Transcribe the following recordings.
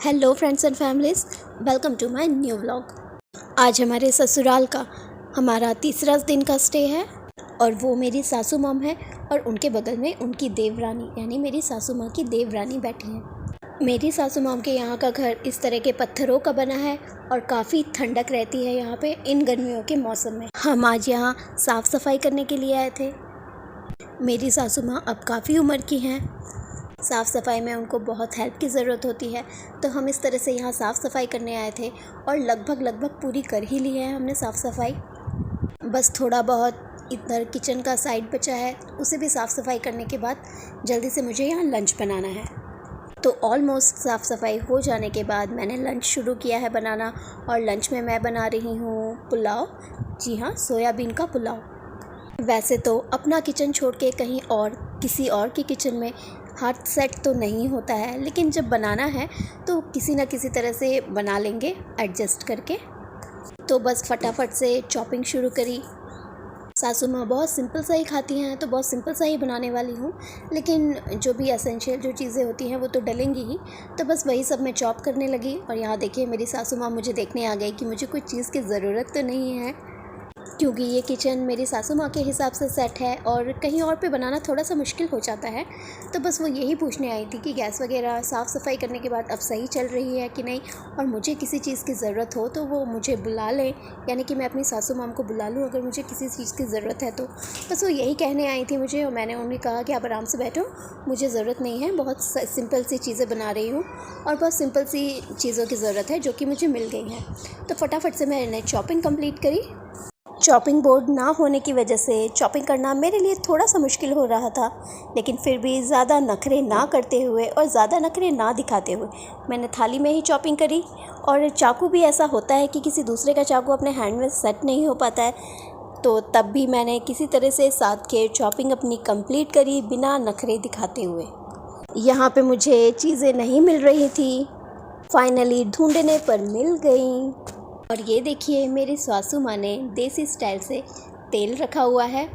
Hello friends and families, welcome to my new vlog. आज हमारे ससुराल का हमारा तीसरा दिन का स्टे है और वो मेरी सासू मॉम है और उनके बगल में उनकी देवरानी यानी मेरी सासू माँ की देवरानी बैठी है। मेरी सासू मॉम के यहाँ का घर इस तरह के पत्थरों का बना है और काफ़ी ठंडक रहती है यहाँ पे इन गर्मियों के मौसम में। हम आज यहाँ साफ़ सफाई करने के लिए आए थे। मेरी सासू माँ अब काफ़ी उम्र की हैं, साफ़ सफाई में उनको बहुत हेल्प की ज़रूरत होती है, तो हम इस तरह से यहाँ साफ़ सफाई करने आए थे और लगभग पूरी कर ही ली है हमने साफ़ सफाई। बस थोड़ा बहुत इधर किचन का साइड बचा है, उसे भी साफ़ सफाई करने के बाद जल्दी से मुझे यहाँ लंच बनाना है। तो ऑलमोस्ट साफ़ सफाई हो जाने के बाद मैंने लंच शुरू किया है बनाना और लंच में मैं बना रही हूँ पुलाव। जी हाँ, सोयाबीन का पुलाव। वैसे तो अपना किचन छोड़ के कहीं और किसी और की किचन में हाथ सेट तो नहीं होता है, लेकिन जब बनाना है तो किसी न किसी तरह से बना लेंगे एडजस्ट करके। तो बस फटाफट से चॉपिंग शुरू करी। सासू माँ बहुत सिंपल सा ही खाती हैं, तो बहुत सिंपल सा ही बनाने वाली हूँ, लेकिन जो भी एसेंशियल जो चीज़ें होती हैं वो तो डलेंगी ही। तो बस वही सब मैं चॉप करने लगी और यहाँ देखिए मेरी सासू माँ मुझे देखने आ गई कि मुझे कोई चीज़ की ज़रूरत तो नहीं है, क्योंकि ये किचन मेरी सासू माँ के हिसाब से सेट है और कहीं और पे बनाना थोड़ा सा मुश्किल हो जाता है। तो बस वो यही पूछने आई थी कि गैस वगैरह साफ़ सफाई करने के बाद अब सही चल रही है कि नहीं, और मुझे किसी चीज़ की ज़रूरत हो तो वो मुझे बुला लें, यानी कि मैं अपनी सासू माँ को बुला लूँ अगर मुझे किसी चीज़ की ज़रूरत है तो। बस वो यही कहने आई थी मुझे और मैंने उन्हें कहा कि आप आराम से बैठो, मुझे ज़रूरत नहीं है, बहुत सिंपल सी चीज़ें बना रही हूँ और बहुत सिंपल सी चीज़ों की ज़रूरत है जो कि मुझे मिल गई हैं। तो फटाफट से मैंने चॉपिंग कंप्लीट करी। चॉपिंग बोर्ड ना होने की वजह से चॉपिंग करना मेरे लिए थोड़ा सा मुश्किल हो रहा था, लेकिन फिर भी ज़्यादा नखरे ना करते हुए और ज़्यादा नखरे ना दिखाते हुए मैंने थाली में ही चॉपिंग करी। और चाकू भी ऐसा होता है कि किसी दूसरे का चाकू अपने हैंड में सेट नहीं हो पाता है, तो तब भी मैंने किसी तरह से साथ के चॉपिंग अपनी कंप्लीट करी बिना नखरे दिखाते हुए। यहाँ पे मुझे चीज़ें नहीं मिल रही थी, फाइनली ढूंढने पर मिल गई। और ये देखिए मेरी सासू माँ ने देसी स्टाइल से तेल रखा हुआ है।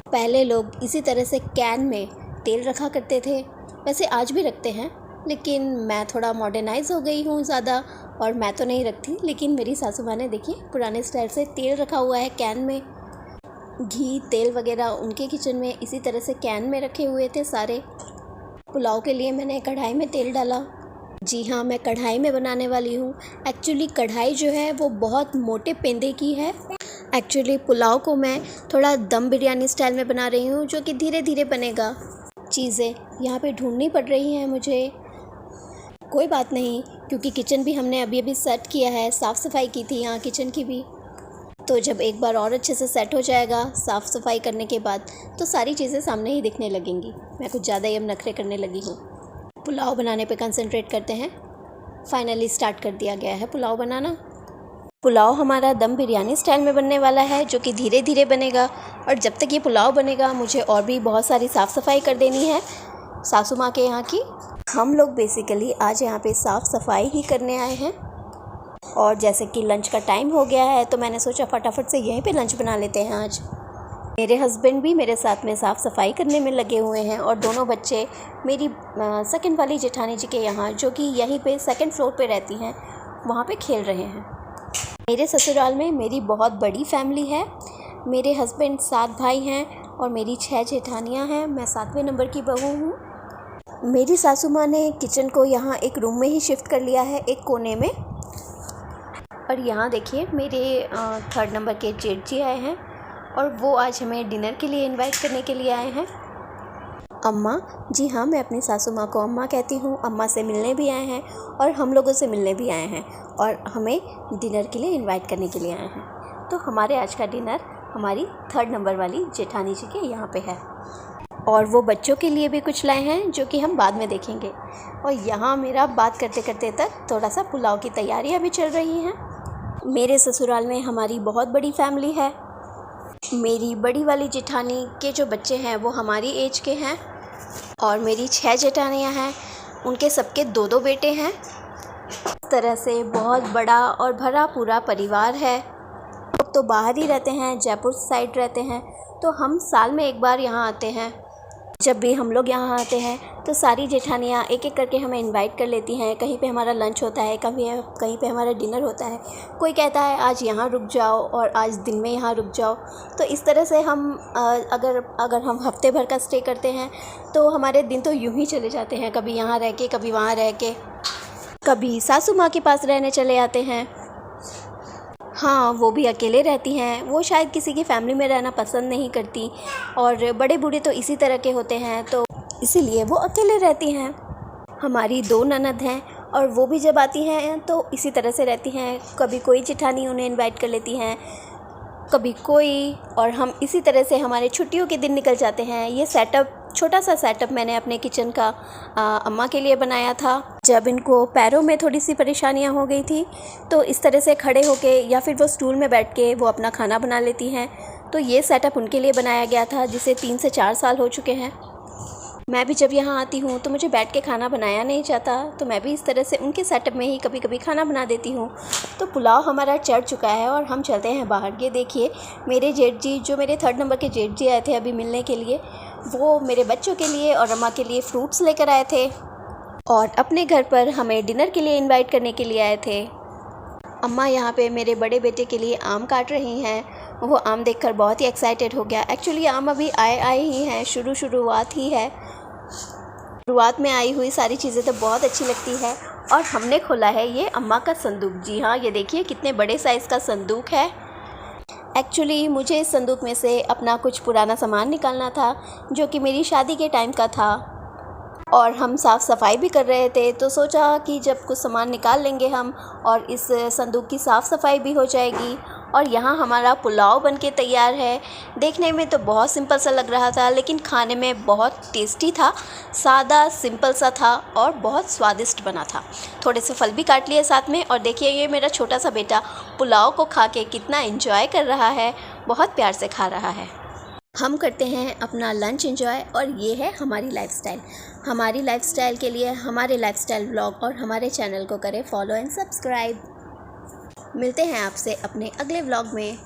पहले लोग इसी तरह से कैन में तेल रखा करते थे, वैसे आज भी रखते हैं, लेकिन मैं थोड़ा मॉडर्नाइज हो गई हूँ ज़्यादा और मैं तो नहीं रखती, लेकिन मेरी सासू माँ ने देखिए पुराने स्टाइल से तेल रखा हुआ है कैन में। घी तेल वगैरह उनके किचन में इसी तरह से कैन में रखे हुए थे सारे। पुलाव के लिए मैंने कढ़ाई में तेल डाला। जी हाँ, मैं कढ़ाई में बनाने वाली हूँ। एक्चुअली कढ़ाई जो है वो बहुत मोटे पेंदे की है। एक्चुअली पुलाव को मैं थोड़ा दम बिरयानी स्टाइल में बना रही हूँ, जो कि धीरे धीरे बनेगा। चीज़ें यहाँ पे ढूंढनी पड़ रही हैं मुझे, कोई बात नहीं, क्योंकि किचन भी हमने अभी अभी सेट किया है, साफ़ सफाई की थी यहाँ किचन की भी। तो जब एक बार और अच्छे से सेट हो जाएगा साफ़ सफाई करने के बाद, तो सारी चीज़ें सामने ही दिखने लगेंगी। मैं कुछ ज़्यादा ही अब नखरे करने लगी हूँ। पुलाव बनाने पे कंसंट्रेट करते हैं। फाइनली स्टार्ट कर दिया गया है पुलाव बनाना। पुलाव हमारा दम बिरयानी स्टाइल में बनने वाला है, जो कि धीरे धीरे बनेगा, और जब तक ये पुलाव बनेगा मुझे और भी बहुत सारी साफ़ सफाई कर देनी है सासू माँ के यहाँ की। हम लोग बेसिकली आज यहाँ पे साफ़ सफाई ही करने आए हैं, और जैसे कि लंच का टाइम हो गया है तो मैंने सोचा फटाफट से यहीं पे लंच बना लेते हैं आज। मेरे हस्बैंड भी मेरे साथ में साफ़ सफाई करने में लगे हुए हैं और दोनों बच्चे मेरी सेकंड वाली जेठानी जी के यहाँ, जो कि यहीं पे सेकंड फ्लोर पे रहती हैं, वहाँ पे खेल रहे हैं। मेरे ससुराल में मेरी बहुत बड़ी फैमिली है। मेरे हस्बैंड 7 भाई हैं और मेरी 6 जेठानियाँ हैं। मैं 7वें नंबर की बहू हूँ। मेरी सासू माँ ने किचन को यहाँ एक रूम में ही शिफ्ट कर लिया है, एक कोने में। और यहाँ देखिए मेरे 3rd नंबर के जेठ जी आए हैं और वो आज हमें डिनर के लिए इनवाइट करने के लिए आए हैं। अम्मा, जी हाँ, मैं अपनी सासू माँ को अम्मा कहती हूँ। अम्मा से मिलने भी आए हैं और हम लोगों से मिलने भी आए हैं और हमें डिनर के लिए इनवाइट करने के लिए आए हैं। तो हमारे आज का डिनर हमारी 3rd नंबर वाली जेठानी जी के यहाँ पे है, और वो बच्चों के लिए भी कुछ लाए हैं जो कि हम बाद में देखेंगे। और यहाँ मेरा बात करते करते तक थोड़ा सा पुलाव की तैयारियाँ भी चल रही हैं। मेरे ससुराल में हमारी बहुत बड़ी फैमिली है। मेरी बड़ी वाली जेठानी के जो बच्चे हैं वो हमारी एज के हैं, और मेरी 6 जेठानियाँ हैं, उनके सबके 2-2 बेटे हैं। इस तरह से बहुत बड़ा और भरा पूरा परिवार है। लोग तो बाहर ही रहते हैं, जयपुर साइड रहते हैं, तो हम साल में एक बार यहाँ आते हैं। जब भी हम लोग यहाँ आते हैं तो सारी जेठानियाँ एक एक करके हमें इनवाइट कर लेती हैं। कहीं पे हमारा लंच होता है, कहीं पे हमारा डिनर होता है। कोई कहता है आज यहाँ रुक जाओ और आज दिन में यहाँ रुक जाओ। तो इस तरह से हम अगर हम हफ्ते भर का स्टे करते हैं तो हमारे दिन तो यूँ ही चले जाते हैं, कभी यहाँ रह के, कभी वहाँ रह के, कभी सासू माँ के पास रहने चले आते हैं। हाँ, वो भी अकेले रहती हैं। वो शायद किसी की फैमिली में रहना पसंद नहीं करती और बड़े बूढ़े तो इसी तरह के होते हैं, तो इसीलिए वो अकेले रहती हैं। हमारी 2 ननद हैं और वो भी जब आती हैं तो इसी तरह से रहती हैं। कभी कोई जेठानी उन्हें इनवाइट कर लेती हैं, कभी कोई, और हम इसी तरह से हमारे छुट्टियों के दिन निकल जाते हैं। ये छोटा सा सेटअप मैंने अपने किचन का अम्मा के लिए बनाया था। जब इनको पैरों में थोड़ी सी परेशानियां हो गई थी तो इस तरह से खड़े होके या फिर वो स्टूल में बैठ के वो अपना खाना बना लेती हैं। तो ये सेटअप उनके लिए बनाया गया था, जिसे 3 से 4 साल हो चुके हैं। मैं भी जब यहाँ आती हूँ तो मुझे बैठ के खाना बनाया नहीं जाता, तो मैं भी इस तरह से उनके सेटअप में ही कभी कभी खाना बना देती हूँ। तो पुलाव हमारा चढ़ चुका है और हम चलते हैं बाहर। ये देखिए, मेरे जेठ जी, जो मेरे 3rd नंबर के जेठ जी आए थे अभी मिलने के लिए, वो मेरे बच्चों के लिए और अम्मा के लिए फ्रूट्स लेकर आए थे और अपने घर पर हमें डिनर के लिए इन्वाइट करने के लिए आए थे। अम्मा यहाँ पे मेरे बड़े बेटे के लिए आम काट रही हैं। वो आम देखकर बहुत ही एक्साइटेड हो गया। एक्चुअली आम अभी आए ही हैं, शुरुआत ही है। शुरुआत में आई हुई सारी चीज़ें तो बहुत अच्छी लगती है। और हमने खोला है ये अम्मा का संदूक। जी हाँ, ये देखिए कितने बड़े साइज़ का संदूक है। एक्चुअली मुझे इस संदूक में से अपना कुछ पुराना सामान निकालना था, जो कि मेरी शादी के टाइम का था, और हम साफ़ सफाई भी कर रहे थे। तो सोचा कि जब कुछ सामान निकाल लेंगे हम और इस संदूक की साफ़ सफाई भी हो जाएगी। और यहाँ हमारा पुलाव बनके तैयार है। देखने में तो बहुत सिंपल सा लग रहा था, लेकिन खाने में बहुत टेस्टी था। सादा सिंपल सा था और बहुत स्वादिष्ट बना था। थोड़े से फल भी काट लिए साथ में। और देखिए, ये मेरा छोटा सा बेटा पुलाव को खा के कितना एंजॉय कर रहा है, बहुत प्यार से खा रहा है। हम करते हैं अपना लंच एंजॉय, और ये है हमारी लाइफस्टाइल। हमारी लाइफस्टाइल के लिए हमारे लाइफस्टाइल व्लॉग और हमारे चैनल को करें फॉलो एंड सब्सक्राइब। मिलते हैं आपसे अपने अगले व्लॉग में।